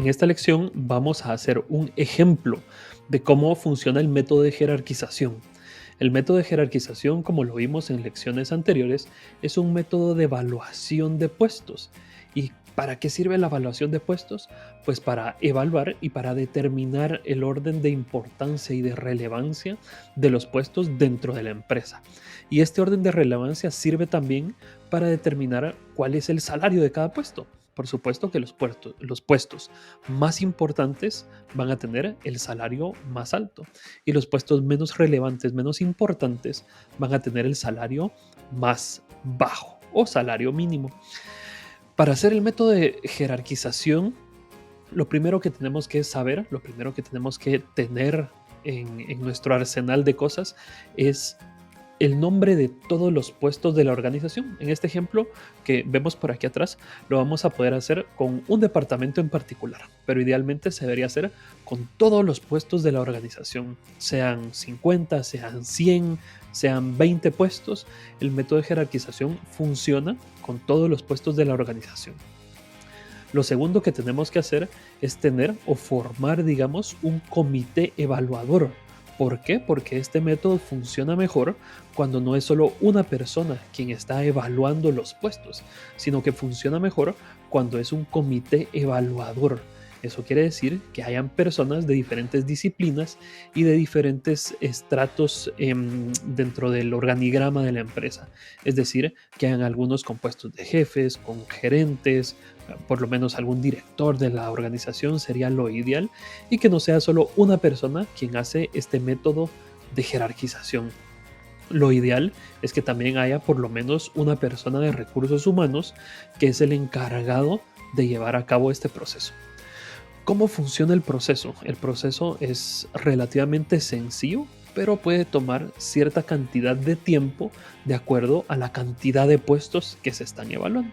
esta lección vamos a hacer un ejemplo de cómo funciona el método de jerarquización. El método de jerarquización, como lo vimos en lecciones anteriores, es un método de evaluación de puestos. ¿Y para qué sirve la evaluación de puestos? Pues para evaluar y para determinar el orden de importancia y de relevancia de los puestos dentro de la empresa. Y este orden de relevancia sirve también para determinar cuál es el salario de cada puesto. Por supuesto que los puestos más importantes van a tener el salario más alto y los puestos menos relevantes, menos importantes, van a tener el salario más bajo o salario mínimo. Para hacer el método de jerarquización, lo primero que tenemos que saber, lo primero que tenemos que tener en nuestro arsenal de cosas es el nombre de todos los puestos de la organización. En este ejemplo que vemos por aquí atrás, lo vamos a poder hacer con un departamento en particular, pero idealmente se debería hacer con todos los puestos de la organización, sean 50, sean 100, sean 20 puestos. El método de jerarquización funciona con todos los puestos de la organización. Lo segundo que tenemos que hacer es tener o formar, digamos, un comité evaluador. ¿Por qué? Porque este método funciona mejor cuando no es solo una persona quien está evaluando los puestos, sino que funciona mejor cuando es un comité evaluador. Eso quiere decir que hayan personas de diferentes disciplinas y de diferentes estratos dentro del organigrama de la empresa. Es decir, que hayan algunos con puestos de jefes, con gerentes, por lo menos algún director de la organización sería lo ideal, y que no sea solo una persona quien hace este método de jerarquización. Lo ideal es que también haya por lo menos una persona de recursos humanos que es el encargado de llevar a cabo este proceso. ¿Cómo funciona el proceso? El proceso es relativamente sencillo, pero puede tomar cierta cantidad de tiempo de acuerdo a la cantidad de puestos que se están evaluando.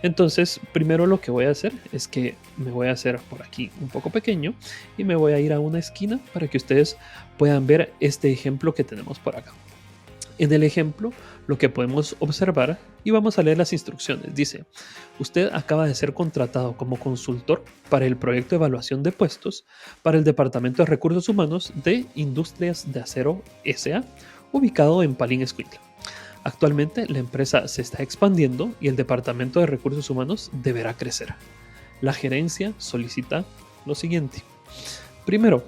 Entonces, primero lo que voy a hacer es que me voy a hacer por aquí un poco pequeño y me voy a ir a una esquina para que ustedes puedan ver este ejemplo que tenemos por acá. En el ejemplo, lo que podemos observar, y vamos a leer las instrucciones, dice: usted acaba de ser contratado como consultor para el proyecto de evaluación de puestos para el Departamento de Recursos Humanos de Industrias de Acero S.A., ubicado en Palín Escuintla. Actualmente la empresa se está expandiendo y el Departamento de Recursos Humanos deberá crecer. La gerencia solicita lo siguiente. Primero,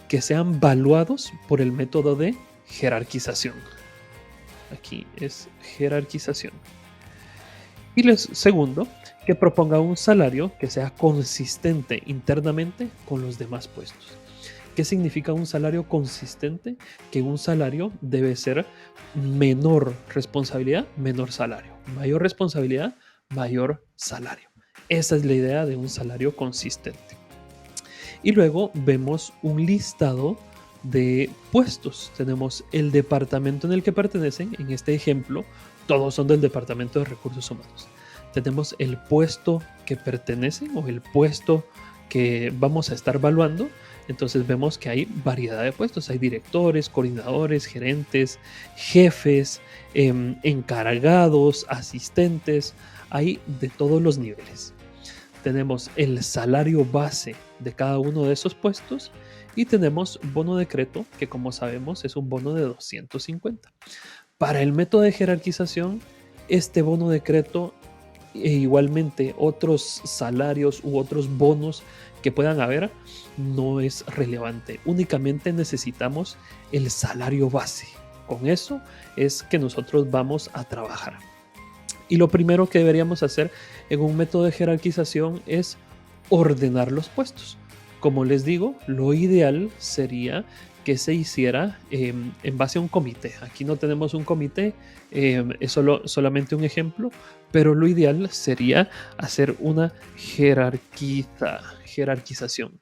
que sean valuados por el método de jerarquización. Aquí es jerarquización. Y segundo, que proponga un salario que sea consistente internamente con los demás puestos. ¿Qué significa un salario consistente? Que un salario debe ser menor responsabilidad, menor salario. Mayor responsabilidad, mayor salario. Esa es la idea de un salario consistente. Y luego vemos un listado de puestos. Tenemos el departamento en el que pertenecen. En este ejemplo, todos son del Departamento de Recursos Humanos. Tenemos el puesto que pertenecen o el puesto que vamos a estar evaluando. Entonces vemos que hay variedad de puestos. Hay directores, coordinadores, gerentes, jefes, encargados, asistentes. Hay de todos los niveles. Tenemos el salario base de cada uno de esos puestos y tenemos bono decreto, que como sabemos es un bono de 250. Para el método de jerarquización, este bono decreto e igualmente otros salarios u otros bonos que puedan haber no es relevante. Únicamente necesitamos el salario base. Con eso es que nosotros vamos a trabajar. Y lo primero que deberíamos hacer en un método de jerarquización es ordenar los puestos. Como les digo, lo ideal sería que se hiciera en base a un comité. Aquí no tenemos un comité, es solamente un ejemplo, pero lo ideal sería hacer una jerarquización.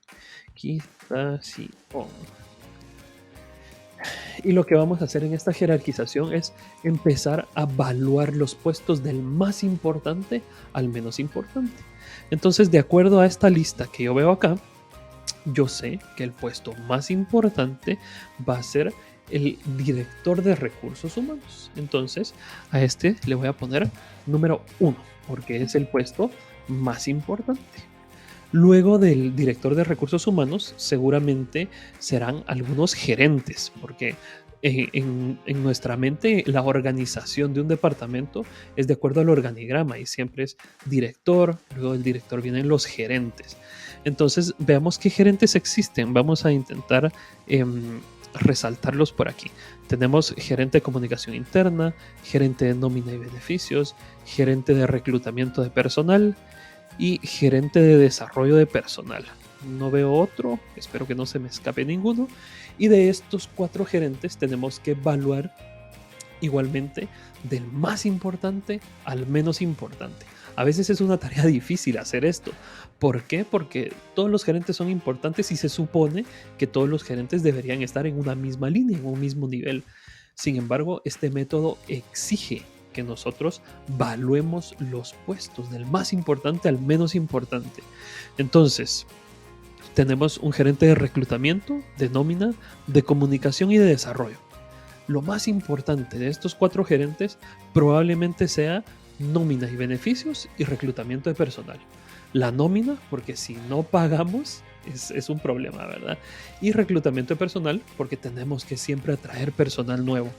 Y lo que vamos a hacer en esta jerarquización es empezar a evaluar los puestos del más importante al menos importante. Entonces, de acuerdo a esta lista que yo veo acá, yo sé que el puesto más importante va a ser el director de recursos humanos. Entonces, a este le voy a poner número 1, porque es el puesto más importante. Luego del director de recursos humanos, seguramente serán algunos gerentes, porque en nuestra mente la organización de un departamento es de acuerdo al organigrama y siempre es director, luego del director vienen los gerentes. Entonces, veamos qué gerentes existen. Vamos a intentar resaltarlos por aquí. Tenemos gerente de comunicación interna, gerente de nómina y beneficios, gerente de reclutamiento de personal y gerente de desarrollo de personal. No veo otro, espero que no se me escape ninguno. Y de estos 4 gerentes tenemos que evaluar igualmente del más importante al menos importante. A veces es una tarea difícil hacer esto. ¿Por qué? Porque todos los gerentes son importantes y se supone que todos los gerentes deberían estar en una misma línea, en un mismo nivel. Sin embargo, este método exige que nosotros valuemos los puestos del más importante al menos importante. Entonces, tenemos un gerente de reclutamiento, de nómina, de comunicación y de desarrollo. Lo más importante de estos 4 gerentes probablemente sea nómina y beneficios y reclutamiento de personal. La nómina, porque si no pagamos es un problema, ¿verdad? Y reclutamiento de personal, porque tenemos que siempre atraer personal nuevo.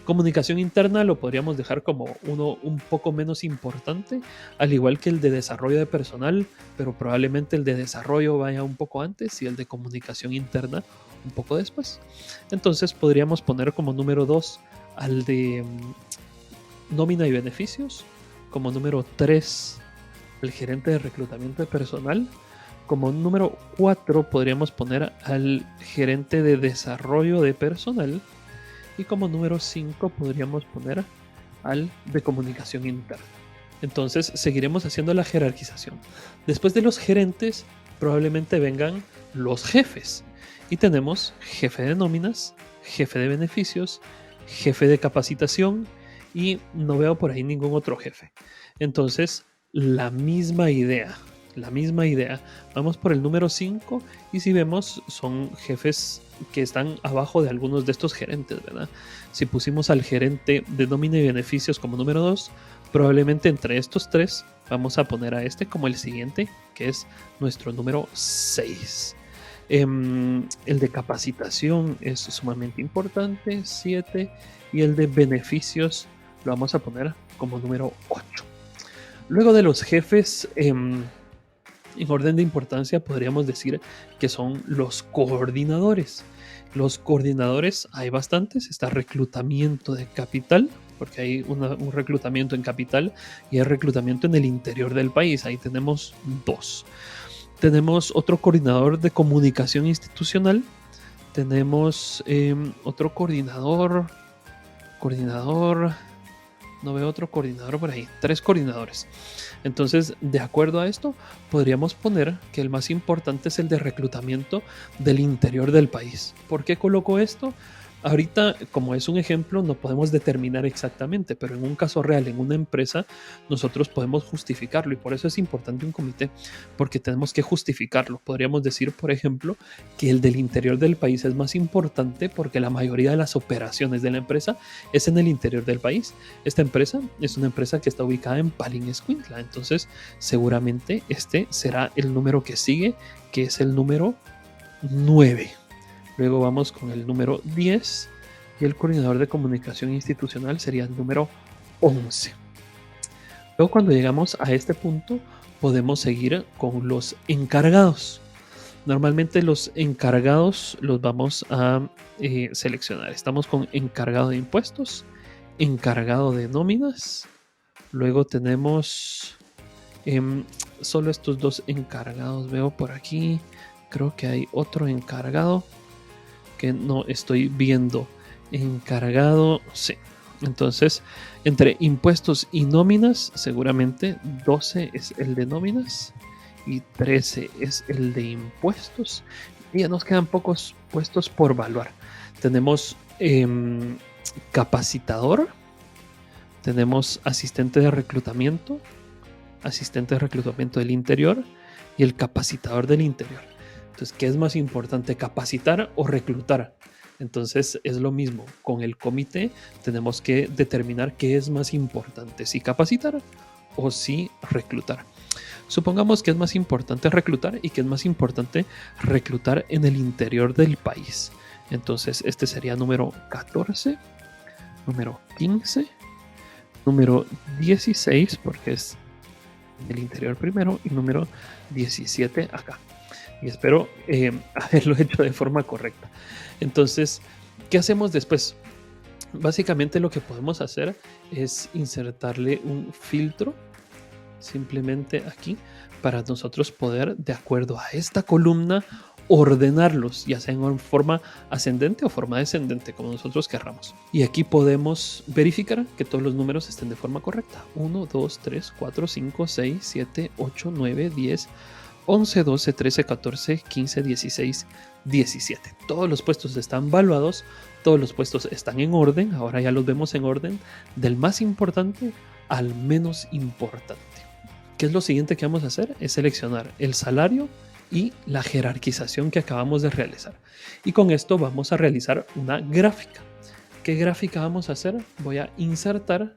Comunicación interna lo podríamos dejar como uno un poco menos importante, al igual que el de desarrollo de personal, pero probablemente el de desarrollo vaya un poco antes y el de comunicación interna un poco después. Entonces podríamos poner como número 2 al de nómina y beneficios, como número 3 el gerente de reclutamiento de personal, como número 4 podríamos poner al gerente de desarrollo de personal y como número 5 podríamos poner al de comunicación interna. Entonces seguiremos haciendo la jerarquización. Después de los gerentes probablemente vengan los jefes y tenemos jefe de nóminas, jefe de beneficios, jefe de capacitación y no veo por ahí ningún otro jefe. Entonces la misma idea. Vamos por el número 5 y si vemos son jefes que están abajo de algunos de estos gerentes, ¿verdad? Si pusimos al gerente de nómina y beneficios como número 2, probablemente entre estos 3 vamos a poner a este como el siguiente, que es nuestro número 6. El de capacitación es sumamente importante, 7, y el de beneficios lo vamos a poner como número 8. Luego de los jefes, en orden de importancia podríamos decir que son los coordinadores. Los coordinadores hay bastantes, está reclutamiento de capital, porque hay un reclutamiento en capital y hay reclutamiento en el interior del país, ahí tenemos 2. Tenemos otro coordinador de comunicación institucional, tenemos otro coordinador, no veo otro coordinador por ahí, 3 coordinadores. Entonces, de acuerdo a esto, podríamos poner que el más importante es el de reclutamiento del interior del país. ¿Por qué coloco esto? Ahorita, como es un ejemplo, no podemos determinar exactamente, pero en un caso real, en una empresa, nosotros podemos justificarlo y por eso es importante un comité, porque tenemos que justificarlo. Podríamos decir, por ejemplo, que el del interior del país es más importante porque la mayoría de las operaciones de la empresa es en el interior del país. Esta empresa es una empresa que está ubicada en Palín-Escuintla, entonces seguramente este será el número que sigue, que es el número 9. Luego vamos con el número 10 y el coordinador de comunicación institucional sería el número 11. Luego cuando llegamos a este punto podemos seguir con los encargados. Normalmente los encargados los vamos a seleccionar. Estamos con encargado de impuestos, encargado de nóminas. Luego tenemos solo estos 2 encargados. Veo por aquí. Creo que hay otro encargado que no estoy viendo. Encargado, sí. Entonces, entre impuestos y nóminas, seguramente 12 es el de nóminas y 13 es el de impuestos. Y ya nos quedan pocos puestos por evaluar. Tenemos capacitador, tenemos asistente de reclutamiento del interior y el capacitador del interior. Entonces, ¿qué es más importante, capacitar o reclutar? Entonces es lo mismo, con el comité tenemos que determinar qué es más importante, si capacitar o si reclutar. Supongamos que es más importante reclutar y que es más importante reclutar en el interior del país. Entonces, este sería número 14, número 15, número 16, porque es en el interior primero, y número 17 acá. Y espero haberlo hecho de forma correcta. Entonces, ¿qué hacemos después? Básicamente lo que podemos hacer es insertarle un filtro simplemente aquí para nosotros poder, de acuerdo a esta columna, ordenarlos, ya sea en forma ascendente o forma descendente, como nosotros querramos. Y aquí podemos verificar que todos los números estén de forma correcta. 1, 2, 3, 4, 5, 6, 7, 8, 9, 10, 11, 12, 13, 14, 15, 16, 17. Todos los puestos están valuados, todos los puestos están en orden, ahora ya los vemos en orden del más importante al menos importante. ¿Qué es lo siguiente que vamos a hacer? Es seleccionar el salario y la jerarquización que acabamos de realizar. Y con esto vamos a realizar una gráfica. ¿Qué gráfica vamos a hacer? Voy a insertar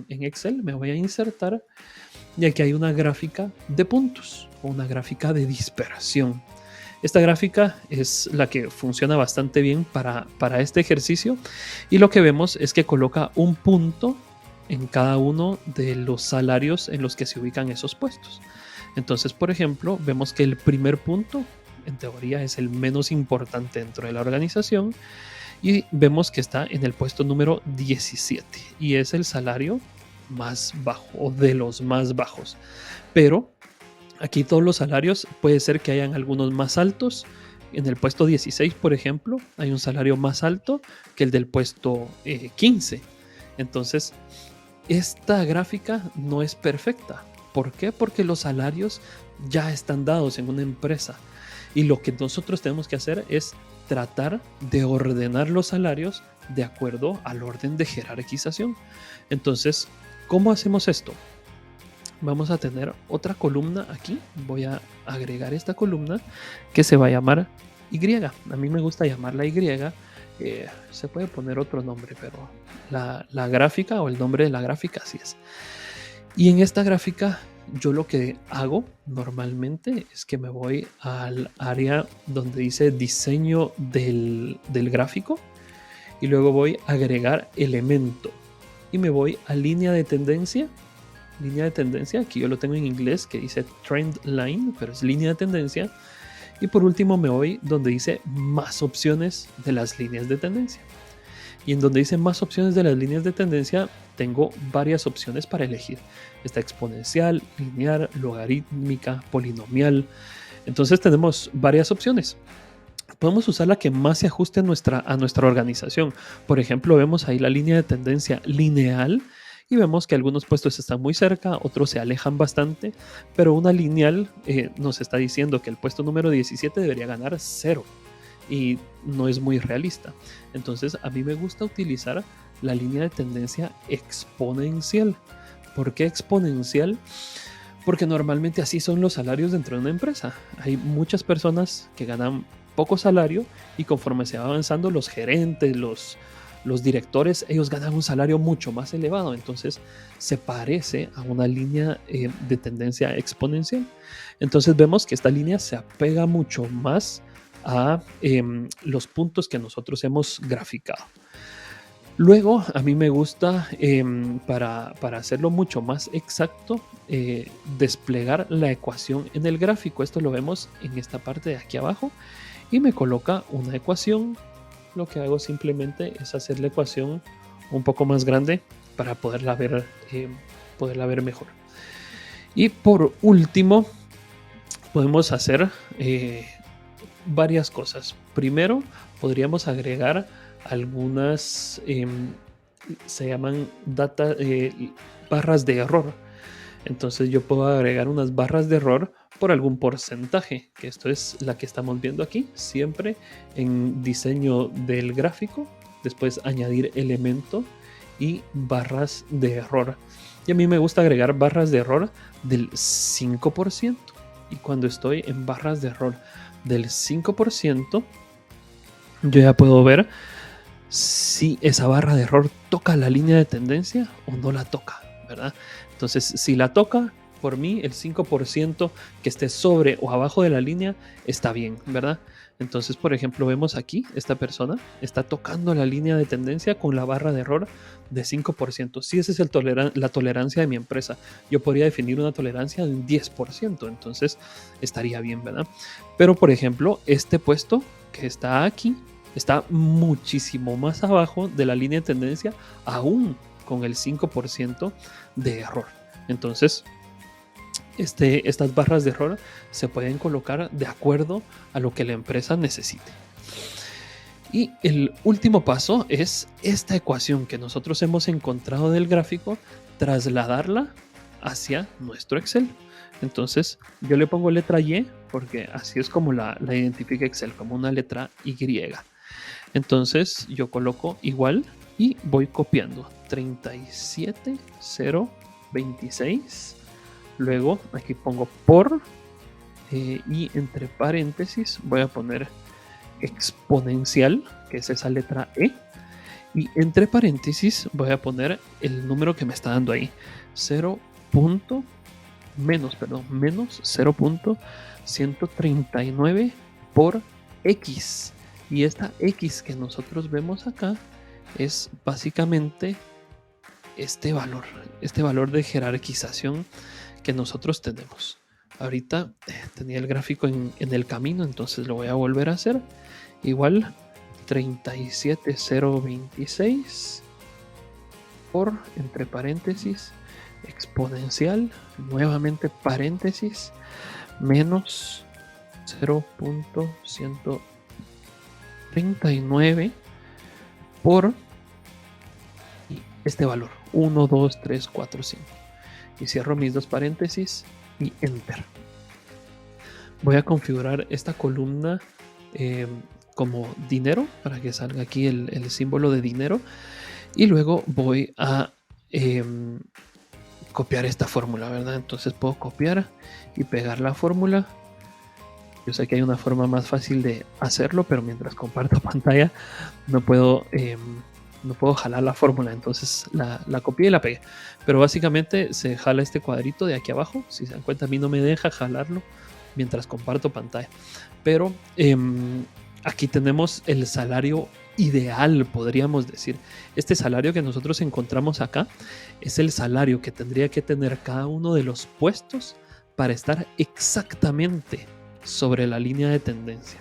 en Excel, me voy a insertar y aquí hay una gráfica de puntos o una gráfica de dispersión. Esta gráfica es la que funciona bastante bien para este ejercicio y lo que vemos es que coloca un punto en cada uno de los salarios en los que se ubican esos puestos. Entonces, por ejemplo, vemos que el primer punto, en teoría, es el menos importante dentro de la organización y vemos que está en el puesto número 17 y es el salario más bajo o de los más bajos. Pero aquí todos los salarios puede ser que hayan algunos más altos. En el puesto 16, por ejemplo, hay un salario más alto que el del puesto 15. Entonces, esta gráfica no es perfecta. ¿Por qué? Porque los salarios ya están dados en una empresa y lo que nosotros tenemos que hacer es tratar de ordenar los salarios de acuerdo al orden de jerarquización. Entonces, ¿cómo hacemos esto? Vamos a tener otra columna aquí. Voy a agregar esta columna que se va a llamar Y. A mí me gusta llamarla Y. Se puede poner otro nombre, pero la gráfica o el nombre de la gráfica así es. Y en esta gráfica yo lo que hago normalmente es que me voy al área donde dice diseño del gráfico y luego voy a agregar elemento y me voy a línea de tendencia. Línea de tendencia, aquí yo lo tengo en inglés que dice trend line, pero es línea de tendencia. Y por último me voy donde dice más opciones de las líneas de tendencia. Y en donde dice más opciones de las líneas de tendencia, tengo varias opciones para elegir. Está exponencial, lineal, logarítmica, polinomial. Entonces tenemos varias opciones. Podemos usar la que más se ajuste a nuestra organización. Por ejemplo, vemos ahí la línea de tendencia lineal y vemos que algunos puestos están muy cerca, otros se alejan bastante, pero una lineal nos está diciendo que el puesto número 17 debería ganar 0 y no es muy realista. Entonces a mí me gusta utilizar la línea de tendencia exponencial. ¿Por qué exponencial? Porque normalmente así son los salarios dentro de una empresa. Hay muchas personas que ganan poco salario y conforme se va avanzando los gerentes, los directores, ellos ganan un salario mucho más elevado. Entonces se parece a una línea de tendencia exponencial. Entonces vemos que esta línea se apega mucho más a los puntos que nosotros hemos graficado. Luego, a mí me gusta, para hacerlo mucho más exacto, desplegar la ecuación en el gráfico. Esto lo vemos en esta parte de aquí abajo y me coloca una ecuación. Lo que hago simplemente es hacer la ecuación un poco más grande para poderla ver mejor. Y por último, podemos hacer varias cosas. Primero, podríamos agregar algunas, se llaman barras de error. Entonces yo puedo agregar unas barras de error por algún porcentaje, que esto es la que estamos viendo aquí, siempre en diseño del gráfico, después añadir elemento y barras de error. Y a mí me gusta agregar barras de error del 5%. Y cuando estoy en barras de error del 5%, yo ya puedo ver si esa barra de error toca la línea de tendencia o no la toca, ¿verdad? Entonces, si la toca, Por mí, el 5% que esté sobre o abajo de la línea está bien, ¿verdad? Entonces, por ejemplo, vemos aquí, esta persona está tocando la línea de tendencia con la barra de error de 5%. Si esa es la tolerancia de mi empresa, yo podría definir una tolerancia de un 10%, entonces estaría bien, ¿verdad? Pero, por ejemplo, este puesto que está aquí está muchísimo más abajo de la línea de tendencia, aún con el 5% de error. Entonces, estas barras de error se pueden colocar de acuerdo a lo que la empresa necesite. Y el último paso es esta ecuación que nosotros hemos encontrado del gráfico, trasladarla hacia nuestro Excel. Entonces yo le pongo letra Y porque así es como la identifica Excel, como una letra Y. Entonces yo coloco igual y voy copiando 37026. Luego aquí pongo por y entre paréntesis voy a poner exponencial, que es esa letra E. Y entre paréntesis voy a poner el número que me está dando ahí. Menos 0.139 por X. Y esta X que nosotros vemos acá es básicamente este valor de jerarquización que nosotros tenemos. Ahorita tenía el gráfico en el camino, entonces lo voy a volver a hacer. Igual 37026 por, entre paréntesis, exponencial, nuevamente paréntesis, menos 0.139 por este valor, 1, 2, 3, 4, 5. Y cierro mis dos paréntesis y enter. Voy a configurar esta columna como dinero para que salga aquí el símbolo de dinero, y luego voy a copiar esta fórmula, ¿verdad? Entonces puedo copiar y pegar la fórmula. Yo sé que hay una forma más fácil de hacerlo, pero mientras comparto pantalla no puedo jalar la fórmula, entonces la copié y la pegué. Pero básicamente se jala este cuadrito de aquí abajo. Si se dan cuenta, a mí no me deja jalarlo mientras comparto pantalla. Pero aquí tenemos el salario ideal, podríamos decir. Este salario que nosotros encontramos acá es el salario que tendría que tener cada uno de los puestos para estar exactamente sobre la línea de tendencia.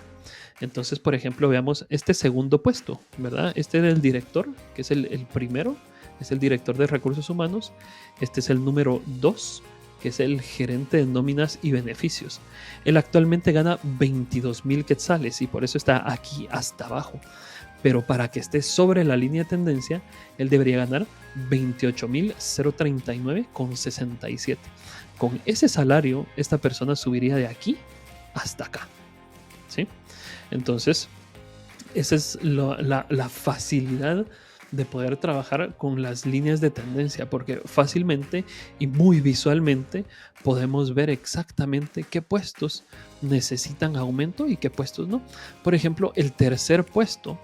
Entonces, por ejemplo, veamos este segundo puesto, ¿verdad? Este del director, que es el primero, es el director de recursos humanos. Este es el número 2, que es el gerente de nóminas y beneficios. Él actualmente gana 22,000 quetzales y por eso está aquí hasta abajo. Pero para que esté sobre la línea de tendencia, él debería ganar 28,039,67. Con ese salario, esta persona subiría de aquí hasta acá, ¿sí? Entonces, esa es la facilidad de poder trabajar con las líneas de tendencia, porque fácilmente y muy visualmente podemos ver exactamente qué puestos necesitan aumento y qué puestos no. Por ejemplo, el tercer puesto,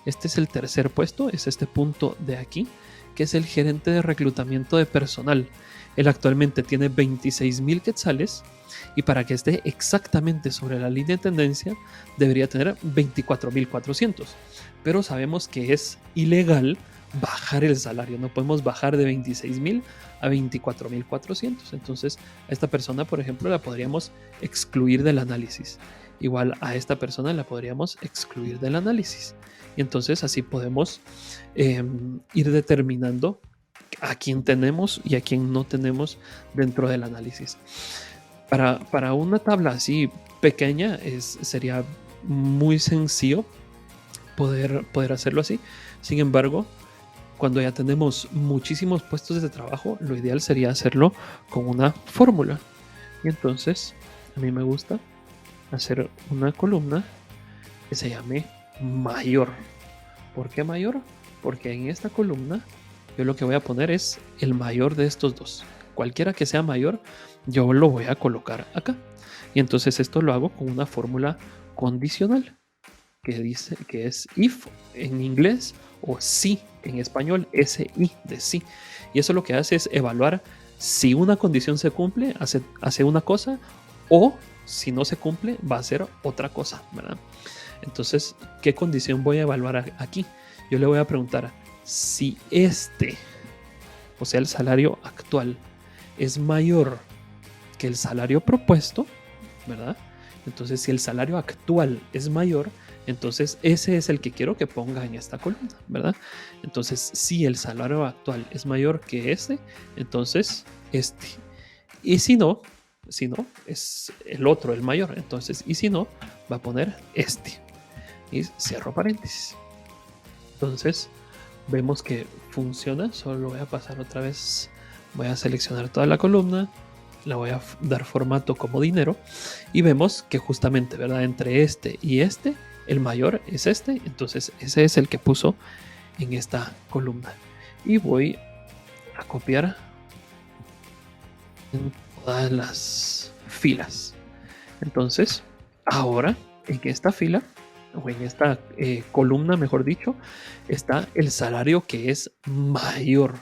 este es el tercer puesto, es este punto de aquí, que es el gerente de reclutamiento de personal. Él actualmente tiene 26,000 quetzales y para que esté exactamente sobre la línea de tendencia debería tener 24,400. Pero sabemos que es ilegal bajar el salario, no podemos bajar de 26,000 a 24,400. Entonces a esta persona, por ejemplo, la podríamos excluir del análisis. Igual a esta persona la podríamos excluir del análisis. Y entonces así podemos ir determinando a quién tenemos y a quién no tenemos dentro del análisis. Para una tabla así pequeña sería muy sencillo poder hacerlo así. Sin embargo, cuando ya tenemos muchísimos puestos de trabajo, lo ideal sería hacerlo con una fórmula. Y entonces a mí me gusta hacer una columna que se llame mayor. ¿Por qué mayor? Porque en esta columna yo lo que voy a poner es el mayor de estos dos. Cualquiera que sea mayor, yo lo voy a colocar acá. Y entonces esto lo hago con una fórmula condicional que dice que es if en inglés o si en español, SI de sí. Y eso lo que hace es evaluar Si una condición se cumple, hace una cosa, o si no se cumple, va a hacer otra cosa, ¿verdad? Entonces, ¿qué condición voy a evaluar aquí? Yo le voy a preguntar si o sea, el salario actual, es mayor que el salario propuesto, ¿verdad? Entonces, si el salario actual es mayor, entonces ese es el que quiero que ponga en esta columna, ¿verdad? Entonces, si el salario actual es mayor que entonces este. Y si no, es el otro, el mayor. Entonces, y si no, va a poner este. Y cierro paréntesis. Entonces, vemos que funciona. Solo voy a pasar otra vez. Voy a seleccionar toda la columna. La voy a dar formato como dinero. Y vemos que justamente, ¿verdad? Entre este y este, el mayor es este. Entonces, ese es el que puso en esta columna. Y voy a copiar en todas las filas. Entonces, ahora en esta fila, o en esta columna, mejor dicho, está el salario que es mayor,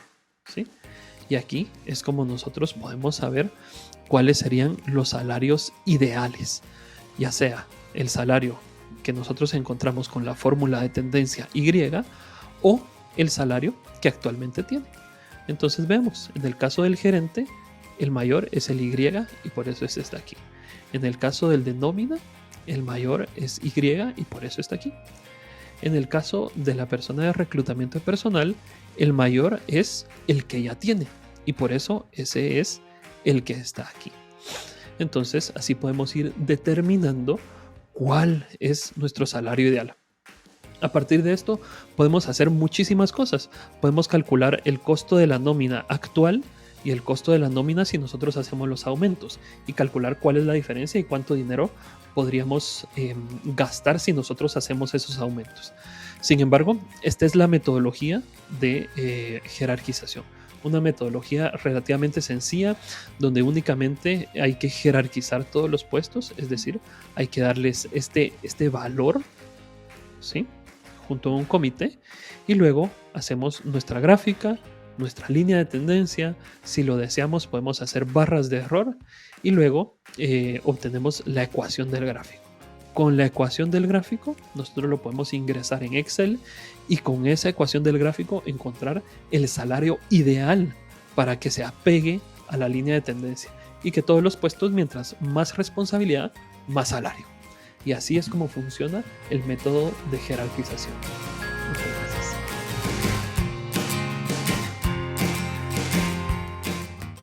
¿sí? Y aquí es como nosotros podemos saber cuáles serían los salarios ideales, ya sea el salario que nosotros encontramos con la fórmula de tendencia Y o el salario que actualmente tiene. Entonces vemos, en el caso del gerente, el mayor es el Y y por eso está aquí. En el caso del de nómina, el mayor es Y y por eso está aquí. En el caso de la persona de reclutamiento personal, el mayor es el que ya tiene y por eso ese es el que está aquí. Entonces, así podemos ir determinando cuál es nuestro salario ideal. A partir de esto, podemos hacer muchísimas cosas. Podemos calcular el costo de la nómina actual y el costo de la nómina si nosotros hacemos los aumentos y calcular cuál es la diferencia y cuánto dinero podríamos gastar si nosotros hacemos esos aumentos. Sin embargo, esta es la metodología de jerarquización. Una metodología relativamente sencilla donde únicamente hay que jerarquizar todos los puestos, es decir, hay que darles este valor, ¿sí?, junto a un comité, y luego hacemos nuestra gráfica, nuestra línea de tendencia. Si lo deseamos, podemos hacer barras de error y luego obtenemos la ecuación del gráfico. Con la ecuación del gráfico, nosotros lo podemos ingresar en Excel y con esa ecuación del gráfico encontrar el salario ideal para que se apegue a la línea de tendencia y que todos los puestos, mientras más responsabilidad, más salario. Y así es como funciona el método de jerarquización.